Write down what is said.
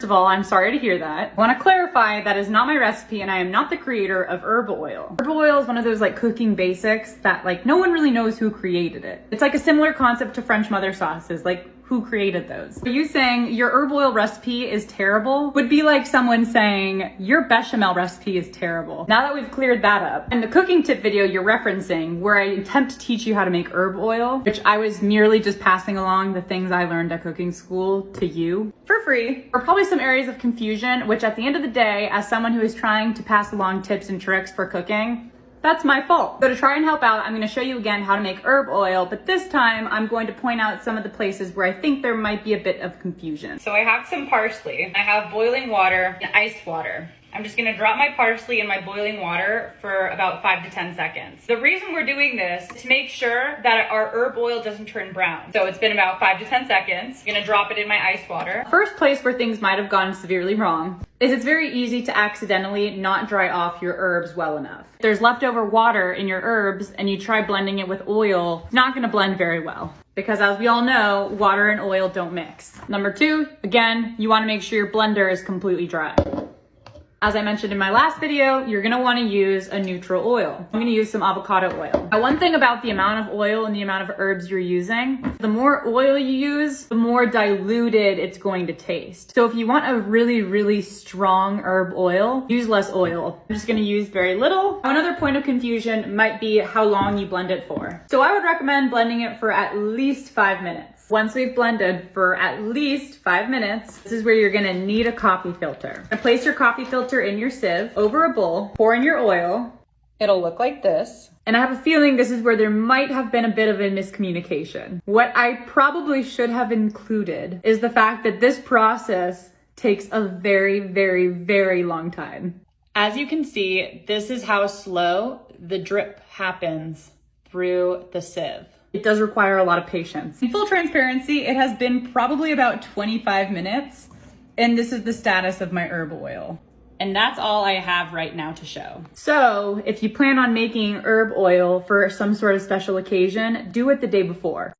of all, I'm sorry to hear that. I want to clarify that is not my recipe and I am not the creator of herb oil. Herb oil is one of those like cooking basics that like no one really knows who created it. It's like a similar concept to French mother sauces, like who created those. Are you saying your herb oil recipe is terrible? Would be like someone saying your bechamel recipe is terrible. Now that we've cleared that up, and the cooking tip video you're referencing where I attempt to teach you how to make herb oil, which I was merely just passing along the things I learned at cooking school to you for free, are probably some areas of confusion, which at the end of the day, as someone who is trying to pass along tips and tricks for cooking, that's my fault. So to try and help out, I'm gonna show you again how to make herb oil, but this time I'm going to point out some of the places where I think there might be a bit of confusion. So I have some parsley. I have boiling water and ice water. I'm just gonna drop my parsley in my boiling water for about 5 to 10 seconds. The reason we're doing this is to make sure that our herb oil doesn't turn brown. So it's been about 5 to 10 seconds. I'm gonna drop it in my ice water. First place where things might have gone severely wrong is it's very easy to accidentally not dry off your herbs well enough. If there's leftover water in your herbs and you try blending it with oil, it's not gonna blend very well. Because as we all know, water and oil don't mix. Number 2, again, you wanna make sure your blender is completely dry. As I mentioned in my last video, you're gonna wanna use a neutral oil. I'm gonna use some avocado oil. Now, one thing about the amount of oil and the amount of herbs you're using, the more oil you use, the more diluted it's going to taste. So if you want a really, really strong herb oil, use less oil. I'm just gonna use very little. Another point of confusion might be how long you blend it for. So I would recommend blending it for at least 5 minutes. Once we've blended for at least 5 minutes, this is where you're gonna need a coffee filter. And place your coffee filter in your sieve over a bowl, pour in your oil. It'll look like this. And I have a feeling this is where there might have been a bit of a miscommunication. What I probably should have included is the fact that this process takes a very, very, very long time. As you can see, this is how slow the drip happens through the sieve. It does require a lot of patience. In full transparency, it has been probably about 25 minutes, and this is the status of my herb oil. And that's all I have right now to show. So if you plan on making herb oil for some sort of special occasion, do it the day before.